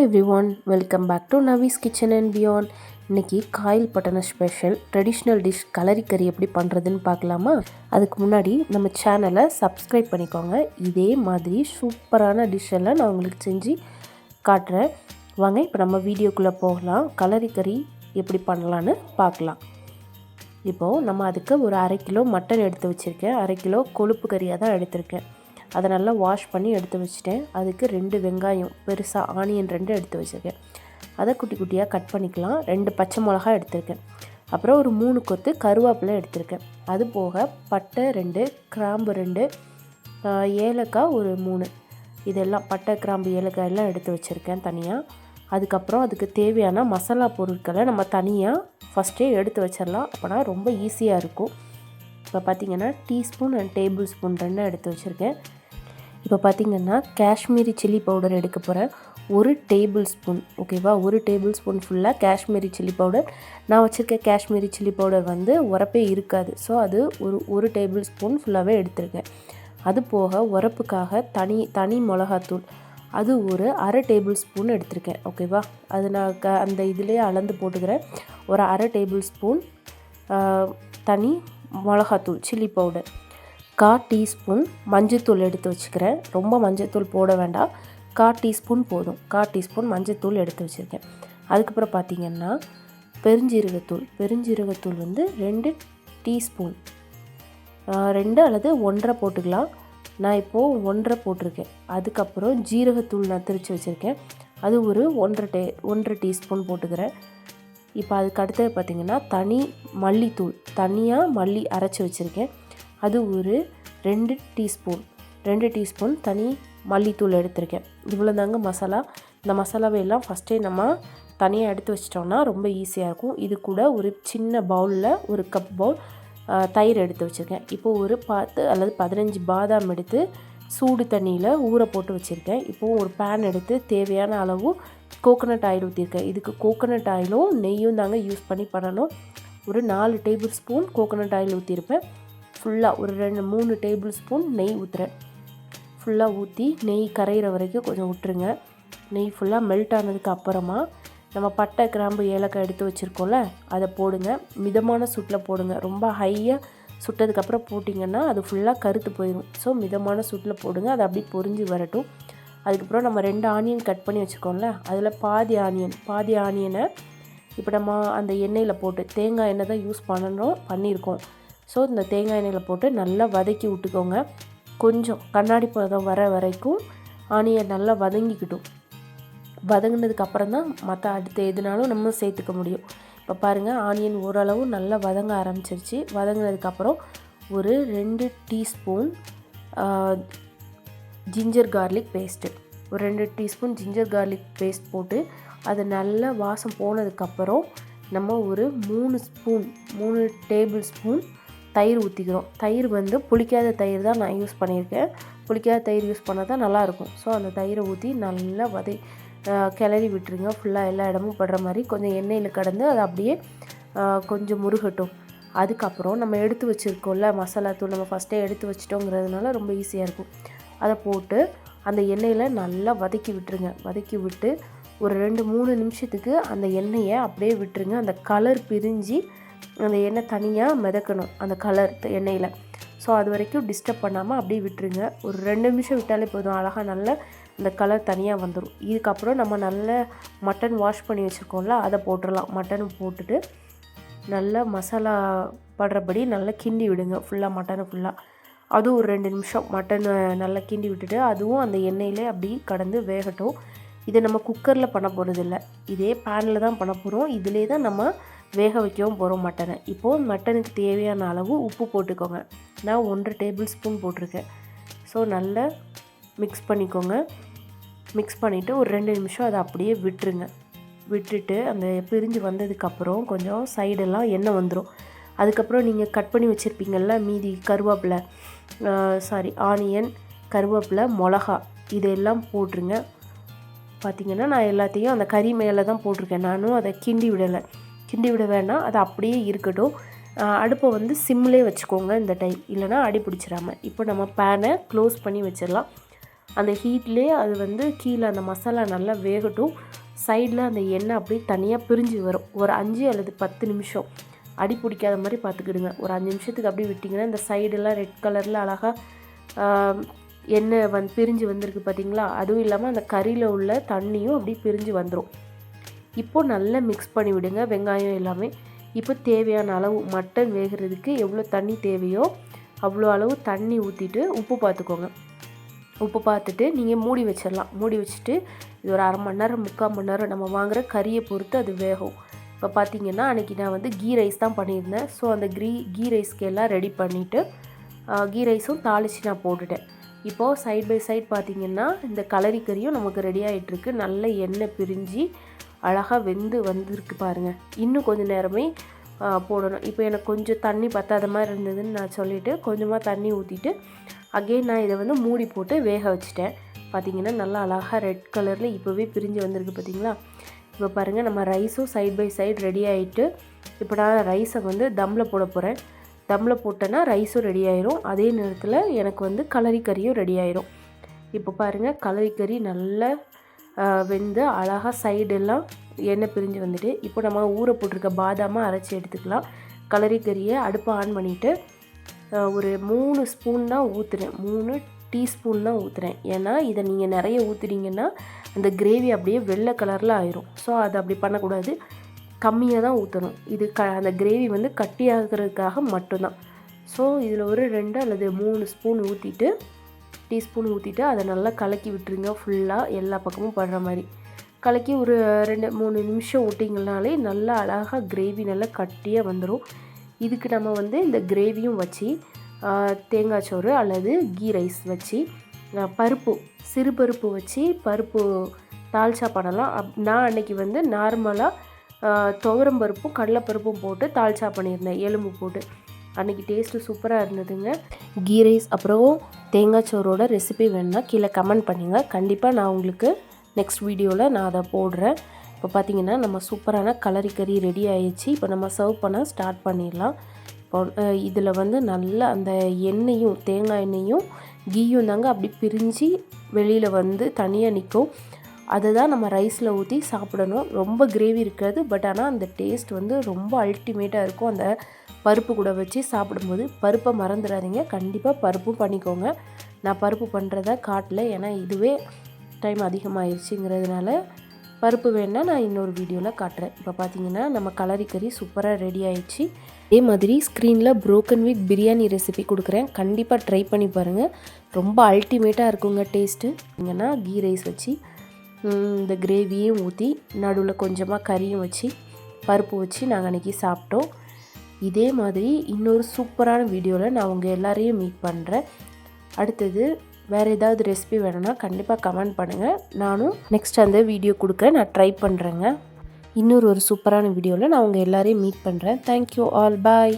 Everyone, welcome back to Navi's kitchen and beyond. இன்றைக்கி Kayalpattinam special traditional dish கலரி கறி எப்படி பண்ணுறதுன்னு பார்க்கலாமா? அதுக்கு முன்னாடி நம்ம சேனலை சப்ஸ்கிரைப் பண்ணிக்கோங்க. இதே மாதிரி சூப்பரான டிஷ்ஷெல்லாம் நான் உங்களுக்கு செஞ்சு காட்டுறேன். வாங்க இப்போ நம்ம வீடியோக்குள்ளே போகலாம். கலரி கறி எப்படி பண்ணலான்னு பார்க்கலாம். இப்போது நம்ம அதுக்கு ஒரு 1/2 கிலோ மட்டன் எடுத்து வச்சுருக்கேன். 1/2 கிலோ கொழுப்பு கறியாக தான் எடுத்திருக்கேன். அதை நல்லா வாஷ் பண்ணி எடுத்து வச்சுட்டேன். அதுக்கு 2 வெங்காயம் பெருசாக ஆனியன் 2 எடுத்து வச்சுருக்கேன். அதை குட்டி குட்டியாக கட் பண்ணிக்கலாம். 2 பச்சை மிளகா எடுத்திருக்கேன். அப்புறம் ஒரு 3 கொத்து கருவேப்பிலை எடுத்திருக்கேன். அது போக பட்டை 2, கிராம்பு 2, ஏலக்காய் ஒரு 3, இதெல்லாம் பட்டை கிராம்பு ஏலக்காய் எல்லாம் எடுத்து வச்சுருக்கேன் தனியாக. அதுக்கப்புறம் அதுக்கு தேவையான மசாலா பொருட்களை நம்ம தனியாக ஃபஸ்ட்டே எடுத்து வச்சிடலாம். அப்போனா ரொம்ப ஈஸியாக இருக்கும். இப்போ பார்த்திங்கன்னா டீஸ்பூன் அண்ட் டேபிள் ஸ்பூன் 2 எடுத்து வச்சுருக்கேன். இப்போ பார்த்திங்கன்னா காஷ்மீரி சில்லி பவுடர் எடுக்க போகிறேன். 1 டேபிள் ஸ்பூன், ஓகேவா? 1 டேபிள் ஸ்பூன் ஃபுல்லாக காஷ்மீரி சில்லி பவுடர். நான் வச்சுருக்க காஷ்மீரி சில்லி பவுடர் வந்து உரப்பே இருக்காது. ஸோ அது ஒரு டேபிள் ஸ்பூன் ஃபுல்லாகவே எடுத்திருக்கேன். அது போக உரப்புக்காக தனி மிளகாத்தூள் அது ஒரு 1/2 டேபிள் ஸ்பூன் எடுத்திருக்கேன், ஓகேவா? அது நான் அந்த இதிலே அளந்து போட்டுக்கிறேன். ஒரு 1/2 டேபிள் ஸ்பூன் தனி மிளகாத்தூள் சில்லி பவுடர். 1/4 டீஸ்பூன் மஞ்சத்தூள் எடுத்து வச்சுக்கிறேன். ரொம்ப மஞ்சத்தூள் போட வேண்டாம், 1/4 டீஸ்பூன் போதும். 1/4 டீஸ்பூன் மஞ்சத்தூள் எடுத்து வச்சுருக்கேன். அதுக்கப்புறம் பார்த்திங்கன்னா பெருஞ்சீரகத்தூள் வந்து 2 டீஸ்பூன், 2 அல்லது 1.5 போட்டுக்கலாம். நான் இப்போது 1.5 போட்டிருக்கேன். அதுக்கப்புறம் ஜீரகத்தூள் நான் திரித்து வச்சுருக்கேன். அது ஒரு 1.5 டீஸ்பூன் போட்டுக்கிறேன். இப்போ அதுக்கு அடுத்தது பார்த்திங்கன்னா மல்லித்தூள், தனியாக மல்லி அரைச்சி வச்சுருக்கேன். அது ஒரு 2 டீஸ்பூன் தனி மல்லித்தூள் எடுத்திருக்கேன். இவ்வளோ தாங்க மசாலா. இந்த மசாலாவை எல்லாம் ஃபஸ்ட்டே நம்ம தனியாக எடுத்து வச்சிட்டோம்னா ரொம்ப ஈஸியாக இருக்கும். இது கூட ஒரு சின்ன பவுலில் 1 கப் பவுல் தயிர் எடுத்து வச்சுருக்கேன். இப்போது ஒரு 10 அல்லது 15 பாதாம் எடுத்து சூடு தண்ணியில் ஊற போட்டு வச்சுருக்கேன். இப்போது ஒரு பேன் எடுத்து தேவையான அளவு கோகோனட் ஆயில் ஊற்றிருக்கேன். இதுக்கு கோகோனட் ஆயிலும் நெய்யும் தாங்க யூஸ் பண்ணி பண்ணணும். ஒரு 4 டேபிள் ஸ்பூன் கோகோனட் ஆயில் ஊற்றிருப்பேன். ஃபுல்லாக ஒரு 3 டேபிள் ஸ்பூன் நெய் ஊற்றுறேன். ஃபுல்லாக ஊற்றி நெய் கரையிற வரைக்கும் கொஞ்சம் விட்டுருங்க. நெய் ஃபுல்லாக மெல்ட் ஆனதுக்கு அப்புறமா நம்ம பட்டை கிராம்பு ஏலக்காய் எடுத்து வச்சுருக்கோம்ல, அதை போடுங்க. மிதமான சூட்டில் போடுங்க. ரொம்ப ஹையாக சுட்டதுக்கப்புறம் போட்டிங்கன்னா அது ஃபுல்லாக கருத்து போயிடும். ஸோ மிதமான சூட்டில் போடுங்க. அது அப்படி பொரிஞ்சு வரட்டும். அதுக்கப்புறம் நம்ம 2 ஆனியன் கட் பண்ணி வச்சுருக்கோம்ல, அதில் பாதி ஆனியனை இப்போ நம்ம அந்த எண்ணெயில் போட்டு, தேங்காய் எண்ணெய் தான் யூஸ் பண்ணியிருக்கோம். ஸோ இந்த தேங்காய் எண்ணெயில் போட்டு நல்லா வதக்கி விட்டுக்கோங்க. கொஞ்சம் கண்ணாடி பதம் வர வரைக்கும் ஆனியன் நல்லா வதங்கிக்கிட்டும். வதங்கினதுக்கப்புறம் தான் மற்ற அடுத்து எதுனாலும் நம்ம சேர்த்துக்க முடியும். இப்போ பாருங்கள், ஆனியன் ஓரளவு நல்லா வதங்க ஆரம்பிச்சிருச்சு. வதங்கினதுக்கப்புறம் ஒரு 2 டீஸ்பூன் ஜிஞ்சர் கார்லிக் பேஸ்ட்டு, ஒரு 2 டீஸ்பூன் ஜிஞ்சர் கார்லிக் பேஸ்ட் போட்டு அது நல்லா வாசம் போனதுக்கப்புறம் நம்ம ஒரு 3 டேபிள் ஸ்பூன் தயிர் ஊற்றிக்கிறோம். தயிர் வந்து புளிக்காத தயிர் தான் நான் யூஸ் பண்ணியிருக்கேன். புளிக்காத தயிர் யூஸ் பண்ணால் தான் நல்லாயிருக்கும். ஸோ அந்த தயிரை ஊற்றி நல்லா கிளறி விட்டுருங்க. ஃபுல்லாக எல்லா இடமும் படுற மாதிரி கொஞ்சம் எண்ணெயில் கடந்து அது அப்படியே கொஞ்சம் முருகட்டும். அதுக்கப்புறம் நம்ம எடுத்து வச்சுருக்கோம்ல மசாலா தூள், நம்ம ஃபஸ்ட்டே எடுத்து வச்சிட்டோங்கிறதுனால ரொம்ப ஈஸியாக இருக்கும். அதை போட்டு அந்த எண்ணெயில் நல்லா வதக்கி விட்டுருங்க. வதக்கி விட்டு ஒரு 2-3 நிமிஷத்துக்கு அந்த எண்ணெயை அப்படியே விட்டுருங்க. அந்த கலர் பிரிஞ்சு அந்த எண்ணெய் தனியாக மிதக்கணும் அந்த கலர் எண்ணெயில். ஸோ அது வரைக்கும் டிஸ்டர்ப் பண்ணாமல் அப்படியே விட்டுருங்க. ஒரு 2 நிமிஷம் விட்டாலே போதும், அழகாக நல்ல அந்த கலர் தனியாக வந்துடும். இதுக்கப்புறம் நம்ம நல்ல மட்டன் வாஷ் பண்ணி வச்சுருக்கோம்ல, அதை போட்டுடலாம். மட்டனை போட்டுட்டு நல்லா மசாலா படுறபடி நல்லா கிண்டி விடுங்க. மட்டனை ஃபுல்லாக அதுவும் ஒரு 2 நிமிஷம் மட்டனை நல்லா கிண்டி விட்டுட்டு அதுவும் அந்த எண்ணெயிலே அப்படி கடந்து வேகட்டும். இதை நம்ம குக்கரில் பண்ண போகிறது இல்லை, இதே பேனில் தான் பண்ண போகிறோம். இதிலே தான் நம்ம வேக வைக்கவும் போகிறோம் மட்டனை. இப்போது மட்டனுக்கு தேவையான அளவு உப்பு போட்டுக்கோங்க. நான் 1 டேபிள் ஸ்பூன் போட்டிருக்கேன். ஸோ நல்லா மிக்ஸ் பண்ணிக்கோங்க. மிக்ஸ் பண்ணிவிட்டு ஒரு 2 நிமிஷம் அதை அப்படியே விட்டுட்டு அந்த பிரிஞ்சு வந்ததுக்கப்புறம் கொஞ்சம் சைடெல்லாம் எண்ணெய் வந்துடும். அதுக்கப்புறம் நீங்கள் கட் பண்ணி வச்சுருப்பீங்கள்ல மீதி ஆனியன், கருவேப்பிலை, மிளகா இதெல்லாம் போட்டுருங்க. பார்த்திங்கன்னா நான் எல்லாத்தையும் அந்த கறி மேலே தான் போட்டிருக்கேன். நானும் அதை கிண்டி விட வேண்டாம், அது அப்படியே இருக்கட்டும். அடுப்பை வந்து சிம்மிலே வச்சுக்கோங்க இந்த டைம், இல்லைனா அடி பிடிச்சிடாமல். இப்போ நம்ம பேனை க்ளோஸ் பண்ணி வச்சிடலாம். அந்த ஹீட்லேயே அது வந்து கீழே அந்த மசாலா நல்லா வேகட்டும். சைடில் அந்த எண்ணெய் அப்படியே தனியாக பிரிஞ்சு வரும். ஒரு 5 அல்லது 10 நிமிஷம் அடி பிடிக்காத மாதிரி பார்த்துக்கிடுங்க. ஒரு 5 நிமிஷத்துக்கு அப்படியே விட்டிங்கன்னா இந்த சைடெல்லாம் ரெட் கலரில் அழகாக எண்ணெய் பிரிஞ்சு வந்திருக்கு பார்த்தீங்களா? அதுவும் இல்லாமல் அந்த கறியில் உள்ள தண்ணியும் அப்படியே பிரிஞ்சு வந்துடும். இப்போது நல்லா மிக்ஸ் பண்ணி விடுங்க வெங்காயம் எல்லாமே. இப்போ தேவையான அளவு மட்டன் வேகிறதுக்கு எவ்வளோ தண்ணி தேவையோ அவ்வளோ அளவு தண்ணி ஊற்றிட்டு உப்பு பார்த்துக்கோங்க. உப்பு பார்த்துட்டு நீங்கள் மூடி வச்சிடலாம். மூடி வச்சுட்டு இது ஒரு 1/2 மணி நேரம் 3/4 மணி நேரம் நம்ம வாங்குகிற கறியை பொறுத்து அது வேகும். இப்போ பார்த்தீங்கன்னா அன்றைக்கி நான் வந்து கீ ரைஸ் தான் பண்ணியிருந்தேன். ஸோ அந்த கீ ரைஸ்க்கு எல்லாம் ரெடி பண்ணிவிட்டு கீ ரைஸும் தாளித்து நான் போட்டுட்டேன். இப்போது சைட் பை சைட் பார்த்திங்கன்னா இந்த கலரி கறியும் நமக்கு ரெடி ஆகிட்டுருக்கு. நல்ல எண்ணெய் பிரிஞ்சு அழகாக வெந்து வந்திருக்கு பாருங்கள். இன்னும் கொஞ்சம் நேரமே போடணும். இப்போ எனக்கு கொஞ்சம் தண்ணி பத்தாத மாதிரி இருந்ததுன்னு நான் சொல்லிவிட்டு கொஞ்சமாக தண்ணி ஊற்றிட்டு அகெயின் நான் இதை வந்து மூடி போட்டு வேக வச்சுட்டேன். பார்த்திங்கன்னா நல்லா அழகாக ரெட் கலரில் இப்போவே பிரிஞ்சு வந்திருக்கு பார்த்திங்களா? இப்போ பாருங்கள் நம்ம ரைஸும் சைட் பை சைடு ரெடி ஆகிட்டு இப்போ நான் ரைஸை வந்து தம்மில் போட போகிறேன். தம்மில் போட்டேன்னா ரைஸும் ரெடி ஆயிரும். அதே நேரத்தில் எனக்கு வந்து கலரி கறியும் ரெடி ஆயிரும். இப்போ பாருங்கள் கலரி கறி நல்லா வெந்து அழகாக சைடெல்லாம் எண்ணெய் பிரிஞ்சு வந்துட்டு இப்போ நம்ம ஊற போட்டிருக்க பாதாமாக அரைச்சி எடுத்துக்கலாம். கலரி கறியை அடுப்பை ஆன் பண்ணிவிட்டு ஒரு 3 ஸ்பூன் தான் ஊற்றுறேன். 3 டீஸ்பூன் தான் ஊற்றுறேன். ஏன்னா இதை நீங்கள் நிறைய ஊற்றுனீங்கன்னா அந்த கிரேவி அப்படியே வெள்ளை கலரில் ஆயிரும். ஸோ அதை அப்படி பண்ணக்கூடாது, கம்மியாக தான் ஊற்றணும். இது அந்த கிரேவி வந்து கட்டியாகிறதுக்காக மட்டும்தான். ஸோ இதில் ஒரு 2 அல்லது 3 ஸ்பூன் ஊற்றிட்டு டீஸ்பூன் ஊற்றிட்டு அதை நல்லா கலக்கி விட்டுருங்க. ஃபுல்லாக எல்லா பக்கமும் படுற மாதிரி கலக்கி ஒரு 2-3 நிமிஷம் விட்டிங்கனாலே நல்லா அழகாக கிரேவி நல்லா கட்டியாக வந்துடும். இதுக்கு நம்ம வந்து இந்த கிரேவியும் வச்சு தேங்காய் சோறு அல்லது கீ ரைஸ் வச்சு பருப்பு சிறு பருப்பு வச்சு பருப்பு தால்ச்சா பண்ணலாம். நான் அன்றைக்கி வந்து நார்மலாக துவரம் பருப்பும் கடலைப்பருப்பும் போட்டு தால்ச்சா பண்ணியிருந்தேன் எலும்பு போட்டு. அன்றைக்கி டேஸ்ட்டு சூப்பராக இருந்ததுங்க. கீ ரைஸ் அப்புறம் தேங்காய் சோறோட ரெசிபி வேணுன்னா கீழே கமெண்ட் பண்ணுங்கள். கண்டிப்பாக நான் உங்களுக்கு நெக்ஸ்ட் வீடியோவில் நான் அதை போடுறேன். இப்போ பார்த்திங்கன்னா நம்ம சூப்பரான கலரி கறி ரெடி ஆகிடுச்சு. இப்போ நம்ம சர்வ் பண்ண ஸ்டார்ட் பண்ணிடலாம். இப்போ இதில் வந்து நல்லா அந்த எண்ணெயும் தேங்காய் எண்ணெயும் கீயும் தாங்க அப்படி பிரிஞ்சு வெளியில் வந்து தனியாக நிற்கும். அதை தான் நம்ம ரைஸில் ஊற்றி சாப்பிடணும். ரொம்ப கிரேவி இருக்காது, பட் ஆனால் அந்த டேஸ்ட் வந்து ரொம்ப அல்டிமேட்டாக இருக்கும். அந்த பருப்பு கூட வச்சு சாப்பிடும்போது பருப்பை மறந்துடாதீங்க. கண்டிப்பாக பருப்பும் பண்ணிக்கோங்க. நான் பருப்பு பண்ணுறத காட்டல, ஏன்னா இதுவே டைம் அதிகமாகிடுச்சுங்கிறதுனால பருப்பு வேணால் நான் இன்னொரு வீடியோவில் காட்டுறேன். இப்போ பார்த்தீங்கன்னா நம்ம கலரி கறி சூப்பராக ரெடி ஆகிடுச்சு. அதே மாதிரி ஸ்க்ரீனில் ப்ரோக்கன் வித் பிரியாணி ரெசிபி கொடுக்குறேன். கண்டிப்பாக ட்ரை பண்ணி பாருங்கள். ரொம்ப அல்டிமேட்டாக இருக்குங்க டேஸ்ட்டு. இங்கன்னா கீ ரைஸ் வச்சு இந்த கிரேவியும் ஊற்றி நடுவில் கொஞ்சமாக கறியும் வச்சு பருப்பு வச்சு நாங்கள் அன்றைக்கி சாப்பிட்டோம். இதே மாதிரி இன்னொரு சூப்பரான வீடியோவில் நான் உங்கள் எல்லாரையும் மீட் பண்ணுறேன். அடுத்தது வேறு ஏதாவது ரெசிபி வேணும்னா கண்டிப்பாக கமெண்ட் பண்ணுங்கள். நானும் நெக்ஸ்ட் அந்த வீடியோ கொடுக்க நான் ட்ரை பண்ணுறேங்க. இன்னொரு சூப்பரான வீடியோவில் நான் உங்கள் எல்லாரையும் மீட் பண்ணுறேன். தேங்க்யூ ஆல், பாய்.